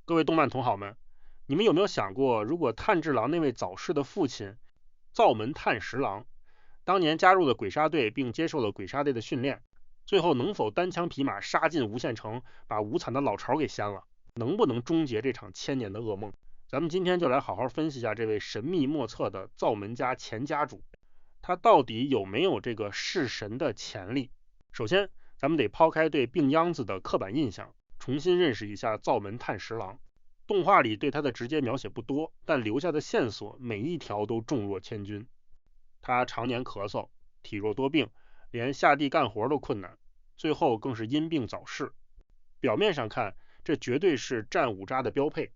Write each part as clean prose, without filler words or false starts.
各位动漫同好们，你们有没有想过，如果炭治郎那位早逝的父亲灶门炭十郎当年加入了鬼杀队，并接受了鬼杀队的训练，最后能否单枪匹马杀进无限城，把无惨的老巢给掀了？能不能终结这场千年的噩梦？咱们今天就来好好分析一下这位神秘莫测的灶门家前家主，他到底有没有这个弑神的潜力？首先，咱们得抛开对病秧子的刻板印象，重新认识一下灶门炭十郎。动画里对他的直接描写不多，但留下的线索每一条都重若千钧。他常年咳嗽，体弱多病，连下地干活都困难，最后更是因病早逝。表面上看，这绝对是战五渣的标配，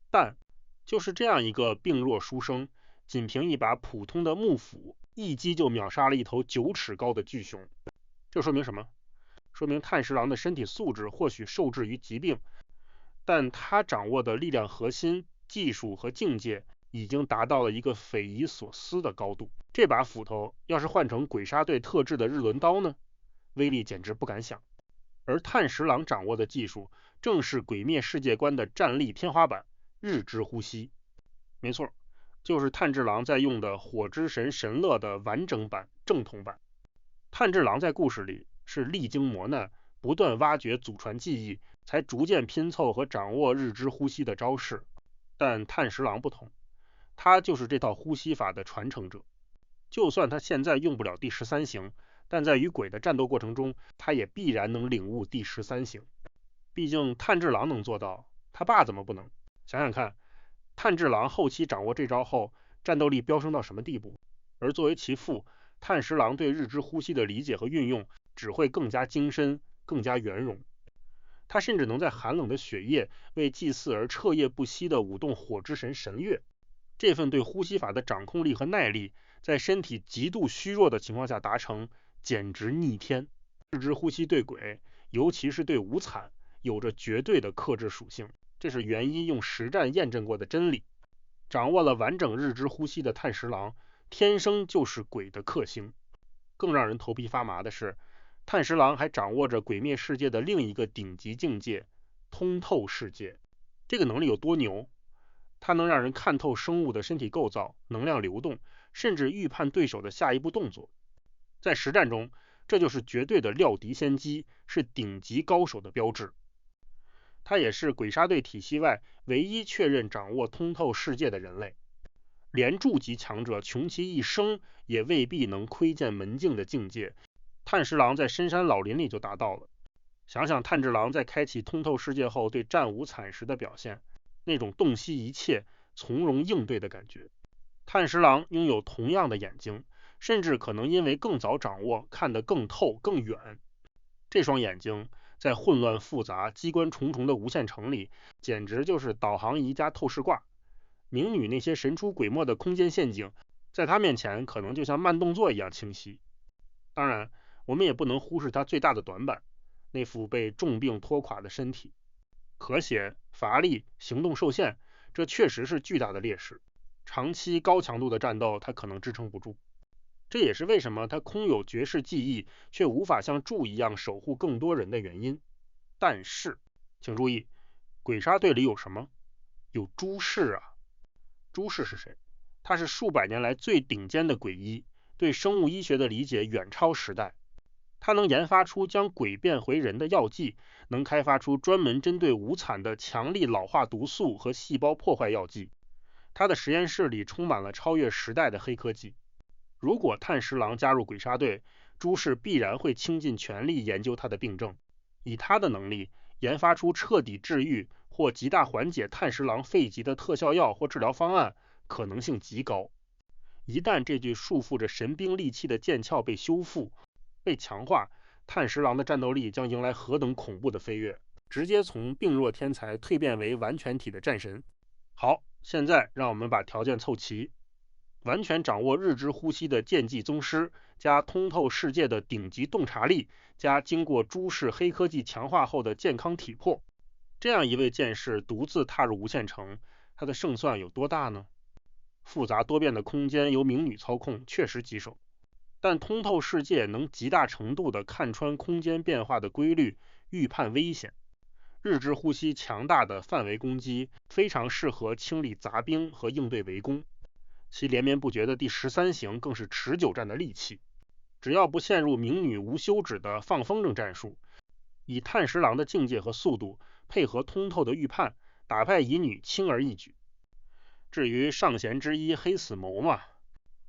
但就是这样一个病弱书生，仅凭一把普通的幕府，一击就秒杀了一头9尺高的巨熊。这说明什么？说明炭十郎的身体素质或许受制于疾病，但他掌握的力量核心、技术和境界已经达到了一个匪夷所思的高度。这把斧头要是换成鬼杀队特制的日轮刀呢，威力简直不敢想。而炭十郎掌握的技术正是鬼灭世界观的战力天花板——日之呼吸。没错，就是炭治郎在用的火之神神乐的完整版、正统版。炭治郎在故事里是历经磨难，不断挖掘祖传技艺，才逐渐拼凑和掌握日之呼吸的招式。但炭十郎不同，他就是这套呼吸法的传承者。就算他现在用不了第13型，但在与鬼的战斗过程中，他也必然能领悟第13型。毕竟炭治郎能做到，他爸怎么不能？想想看，炭治郎后期掌握这招后，战斗力飙升到什么地步？而作为其父，炭十郎对日之呼吸的理解和运用只会更加精深，更加圆融。他甚至能在寒冷的雪夜为祭祀而彻夜不息地舞动火之神神乐。这份对呼吸法的掌控力和耐力，在身体极度虚弱的情况下达成，简直逆天。日之呼吸对鬼，尤其是对无惨，有着绝对的克制属性，这是元一用实战验证过的真理。掌握了完整日之呼吸的炭十郎，天生就是鬼的克星。更让人头皮发麻的是，炭十郎还掌握着鬼灭世界的另一个顶级境界——通透世界。这个能力有多牛？它能让人看透生物的身体构造、能量流动，甚至预判对手的下一步动作。在实战中，这就是绝对的料敌先机，是顶级高手的标志。他也是鬼杀队体系外唯一确认掌握通透世界的人类。连筑级强者穷其一生也未必能窥见门径的境界，炭十郎在深山老林里就达到了。想想炭治郎在开启通透世界后对战无惨时的表现，那种洞悉一切、从容应对的感觉。炭十郎拥有同样的眼睛，甚至可能因为更早掌握，看得更透更远。这双眼睛在混乱复杂、机关重重的无限城里，简直就是导航仪加透视挂。明女那些神出鬼没的空间陷阱，在他面前可能就像慢动作一样清晰。当然，我们也不能忽视他最大的短板，那副被重病拖垮的身体。咳血、乏力、行动受限，这确实是巨大的劣势。长期高强度的战斗，他可能支撑不住。这也是为什么他空有绝世技艺，却无法像柱一样守护更多人的原因。但是，请注意，鬼杀队里有什么？有朱氏啊！朱氏是谁？他是数百年来最顶尖的鬼医，对生物医学的理解远超时代。他能研发出将鬼变回人的药剂，能开发出专门针对无惨的强力老化毒素和细胞破坏药剂。他的实验室里充满了超越时代的黑科技。如果炭十郎加入鬼杀队，朱氏必然会倾尽全力研究他的病症。以他的能力，研发出彻底治愈或极大缓解炭十郎肺疾的特效药或治疗方案，可能性极高。一旦这具束缚着神兵利器的剑鞘被修复、被强化，炭十郎的战斗力将迎来何等恐怖的飞跃，直接从病弱天才蜕变为完全体的战神。好，现在让我们把条件凑齐：完全掌握日之呼吸的剑技宗师，加通透世界的顶级洞察力，加经过诸氏黑科技强化后的健康体魄。这样一位剑士独自踏入无限城，他的胜算有多大呢？复杂多变的空间由明女操控，确实棘手，但通透世界能极大程度地看穿空间变化的规律，预判危险。日之呼吸强大的范围攻击，非常适合清理杂兵和应对围攻。其连绵不绝的第13型更是持久战的利器。只要不陷入明女无休止的放风筝战术，以炭十郎的境界和速度，配合通透的预判，打败乙女轻而易举。至于上弦之一黑死谋嘛，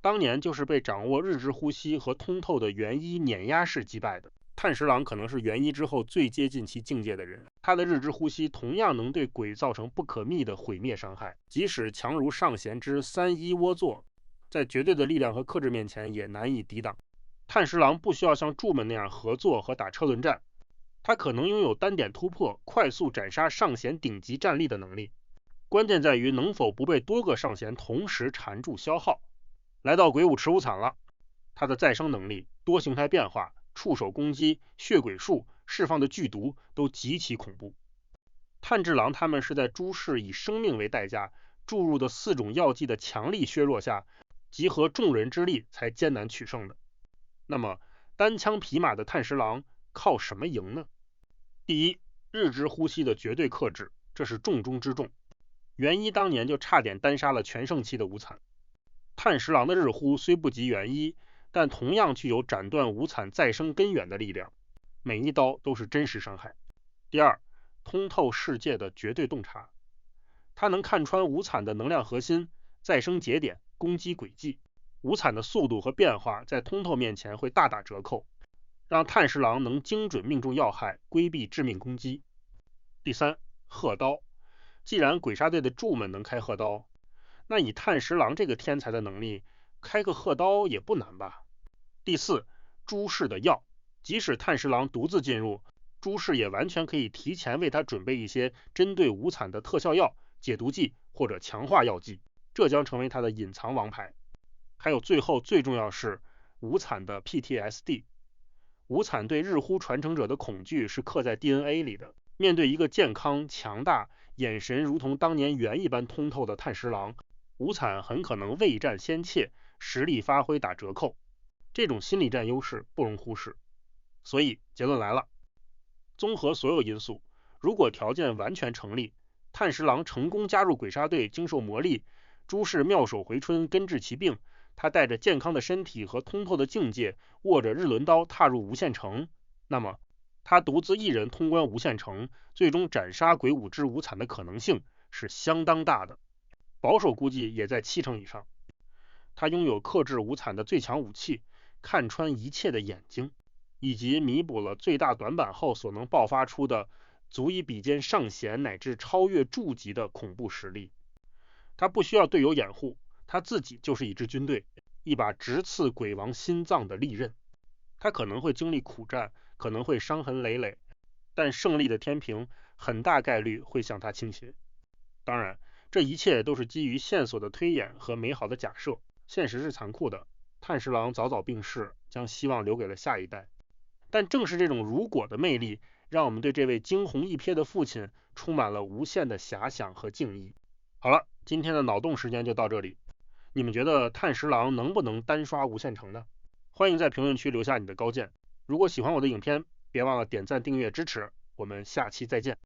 当年就是被掌握日之呼吸和通透的元一碾压式击败的。炭十郎可能是元一之后最接近其境界的人，他的日之呼吸同样能对鬼造成不可逆的毁灭伤害，即使强如上弦之三一窝座，在绝对的力量和克制面前也难以抵挡。炭十郎不需要像柱们那样合作和打车轮战，他可能拥有单点突破、快速斩杀上弦顶级战力的能力，关键在于能否不被多个上弦同时缠住消耗。来到鬼舞持无惨了，他的再生能力、多形态变化、触手攻击、血鬼术释放的剧毒都极其恐怖。炭治郎他们是在诸氏以生命为代价注入的4种药剂的强力削弱下，集合众人之力才艰难取胜的。那么单枪匹马的炭十郎靠什么赢呢？第一，日之呼吸的绝对克制，这是重中之重。元一当年就差点单杀了全盛期的无惨。炭十郎的日呼虽不及元一，但同样具有斩断无惨再生根源的力量，每一刀都是真实伤害。第二，通透世界的绝对洞察，他能看穿无惨的能量核心、再生节点、攻击轨迹。无惨的速度和变化在通透面前会大打折扣，让炭十郎能精准命中要害，规避致命攻击。第三，鹤刀，既然鬼杀队的柱们能开鹤刀，那以炭十郎这个天才的能力，开个鹤刀也不难吧。第四，诸氏的药，即使炭十郎独自进入，诸氏也完全可以提前为他准备一些针对无惨的特效药、解毒剂或者强化药剂，这将成为他的隐藏王牌。还有最后最重要是无惨的 PTSD， 无惨对日呼传承者的恐惧是刻在 DNA 里的。面对一个健康、强大、眼神如同当年猿一般通透的炭十郎，无惨很可能未战先怯，实力发挥打折扣。这种心理战优势不容忽视。所以结论来了，综合所有因素，如果条件完全成立，炭十郎成功加入鬼杀队经受磨砺，诸氏妙手回春根治其病，他带着健康的身体和通透的境界，握着日轮刀踏入无限城，那么他独自一人通关无限城，最终斩杀鬼舞之无惨的可能性是相当大的，保守估计也在70%以上。他拥有克制无惨的最强武器，看穿一切的眼睛，以及弥补了最大短板后所能爆发出的足以比肩上弦乃至超越筑级的恐怖实力。他不需要队友掩护，他自己就是一支军队，一把直刺鬼王心脏的利刃。他可能会经历苦战，可能会伤痕累累，但胜利的天平很大概率会向他倾斜。当然，这一切都是基于线索的推演和美好的假设，现实是残酷的。炭十郎早早病逝，将希望留给了下一代。但正是这种如果的魅力，让我们对这位惊鸿一瞥的父亲充满了无限的遐想和敬意。好了，今天的脑洞时间就到这里。你们觉得炭十郎能不能单刷无限城呢？欢迎在评论区留下你的高见。如果喜欢我的影片，别忘了点赞、订阅、支持。我们下期再见。